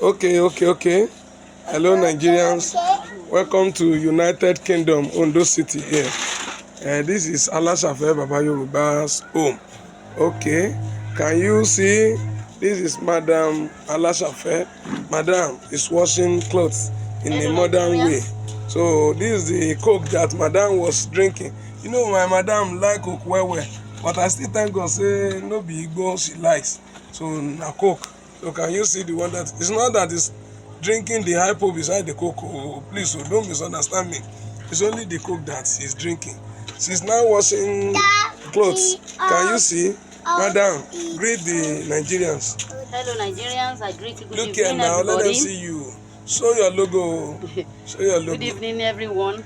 Okay. Hello, Nigerians. Welcome to United Kingdom, Ondo City here. This is Alasafe Baba Yoruba's home. Okay, can you see? This is Madam Alasafe. Madam is washing clothes in a modern way. So this is the Coke that Madam was drinking. You know, my Madam like Coke well, but I still thank God say no be Igbo she likes. So na Coke. So can you see the one that it's not that it's drinking the hypo beside the Coke? Oh, please, so don't misunderstand me. It's only the Coke that she's drinking. She's now washing clothes. Can you see? Madam, greet the Nigerians. Hello, Nigerians. I greet you. Good Look evening, here now, everybody. let them see you. Show your logo. Show your logo. Good evening, everyone.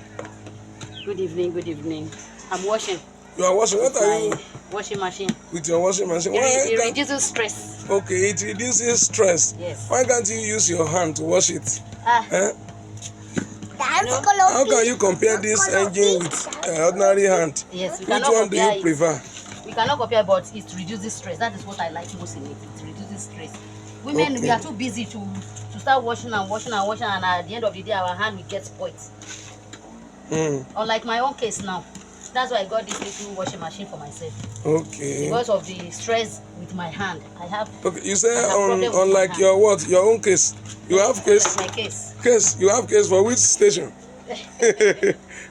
Good evening. I'm washing. You are washing. What are you? Washing machine. With your washing machine. It reduces stress. Okay, it reduces stress. Yes. Why can't you use your hand to wash it? No. How can you compare this engine with ordinary hand? Yes, we Which cannot one do you compare prefer? We cannot compare, but it reduces stress. That is what I like most in it. It reduces stress. Women, we are too busy to start washing, and at the end of the day, our hand will get spoiled. Unlike my own case now. That's why I got this little washing machine for myself. Okay. Because of the stress with my hand, I have. Okay, you say unlike your what? Your own case. You have case. Like my case. Case. You have case for which station?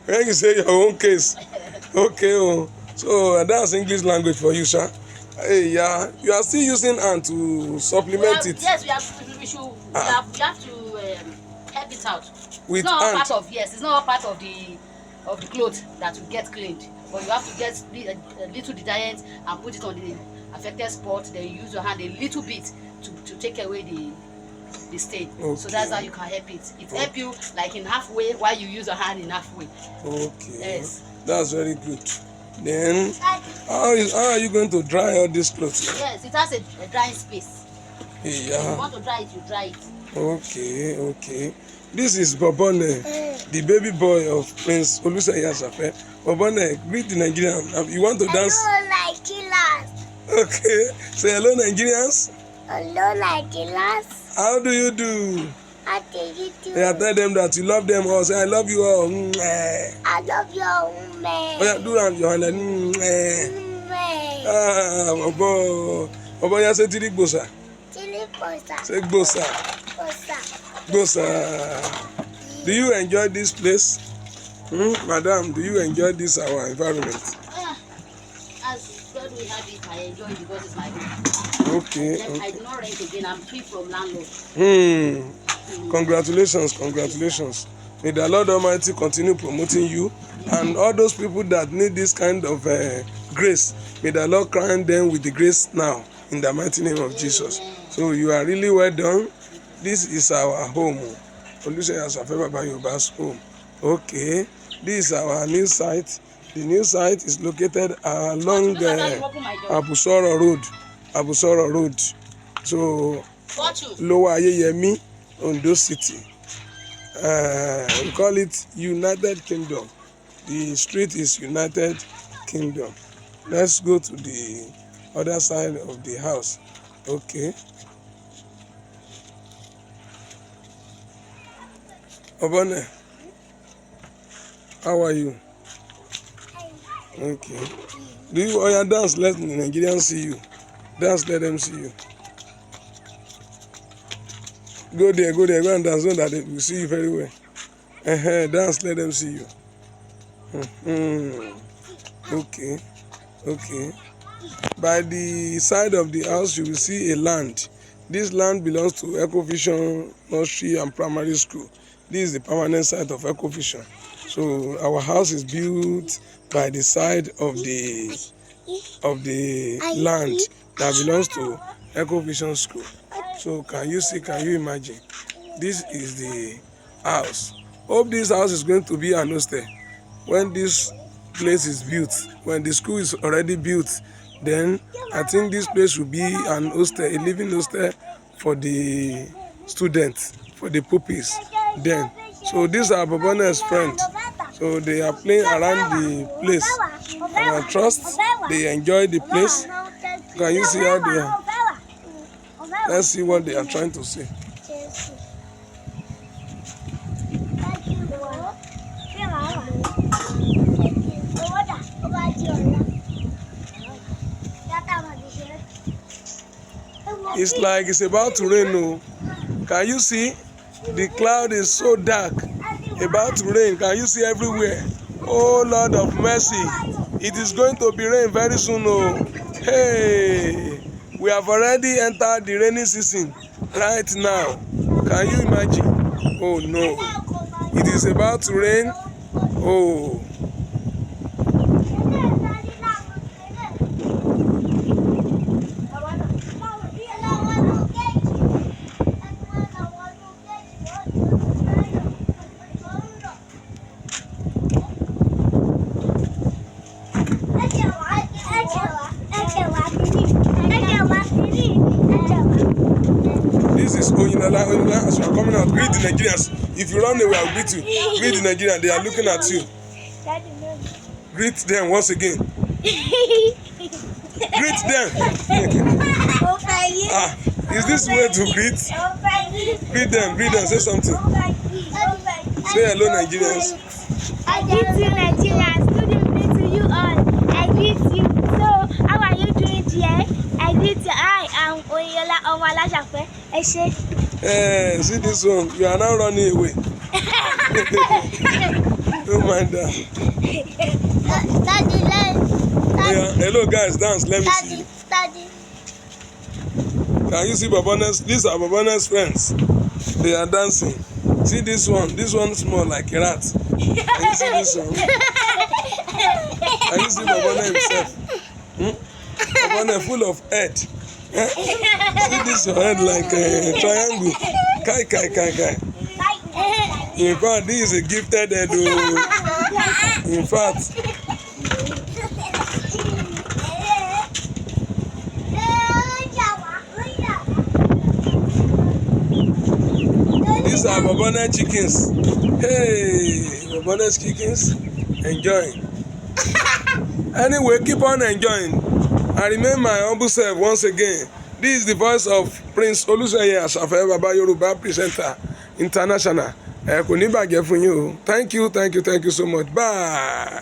When you say your own case. Okay. Oh. So that's English language for you, sir. Hey, yeah. You are still using hand to supplement it. Yes, we have to help it out. With it's not hand. All part of it's not all part of the clothes that will get cleaned, but you have to get a little detergent and put it on the affected spot. Then you use your hand a little bit to take away the stain. Okay. So that's how you can help it. It helps you like in halfway while you use your hand in halfway. Okay. Yes. That's very good. Then how are you going to dry all these clothes? Yes, it has a drying space. Yeah. If you want to dry it, you dry it. Okay. This is Bobone, the baby boy of Prince Alasafe. Bobone, greet the Nigerian. You want to dance? Hello, Nigerians. Okay. Say hello, Nigerians. Hello, Nigerians. How do you do? How do you do? Yeah, tell them that you love them all. Say I love you all. I love your man. Oh, yeah, do that your hand. Bobo, ya say tiri gbosa. Chili posa. Say gbosa. Gbosa. Do you enjoy this place? Madam, do you enjoy this our environment? As God will have it, I enjoy it because it's my home. Okay. I do not rent again. I'm free from landlord. Congratulations. May the Lord Almighty continue promoting you and all those people that need this kind of grace. May the Lord crown them with the grace now in the mighty name of Jesus. So you are really well done. This is our home. Alasafe Baba Yoruba's home. Okay. This is our new site. The new site is located along Abusoro Road. So Lower Ayeyemi, Ondo City. We call it United Kingdom. The street is United Kingdom. Let's go to the other side of the house. Okay. Obone, how are you? Okay. Do you dance? Let the Nigerians see you. Dance, let them see you. Go there, go and dance so that they will see you very well. Dance, let them see you. Okay. By the side of the house, you will see a land. This land belongs to Ecovision Nursery and Primary School. This is the permanent site of Ecovision. So our house is built by the side of the land that belongs to Ecovision School. So can you imagine? This is the house. Hope this house is going to be an hostel. When this place is built, when the school is already built, then I think this place will be an hostel, a living hostel for the students, for the pupils then. So these are Bobone's friends. So they are playing around the place. And I trust they enjoy the place. Can you see how they are? Let's see what they are trying to say. It's like it's about to rain. No, can you see? The cloud is so dark, about to rain. Can you see everywhere? Oh Lord of mercy, it is going to be rain very soon. Oh, hey, we have already entered the rainy season right now. Can you imagine? Oh no, it is about to rain. Oh. This is Oyinla. As you are coming out, greet the Nigerians. If you run away, I'll greet you. Greet the Nigerians. They are looking at you. Greet them once again. Greet them. Is this way to greet? Greet them. Say something. Say hello, Nigerians. I greet you, Nigerians. Good evening to you all. I greet you. So, how are you doing today? I greet you. I am Oyinla Alasafe. See this one. You are now running away. Don't mind that. Daddy, Yeah. Hello, guys. Dance. Let me see. Daddy. Can you see Baba's? These are Baba's friends. They are dancing. See this one. This one small like a rat. Can you see this one? Can you see Babana himself? Babana full of head. See this head like a triangle. Kai. In fact, this is a gifted head. In fact. These are Babana chickens. Hey, Babana's chickens. Enjoying. Anyway, keep on enjoying. I remain my humble self once again. This is the voice of Prince Alasafe Baba Yoruba presenter international. Thank you so much. Bye.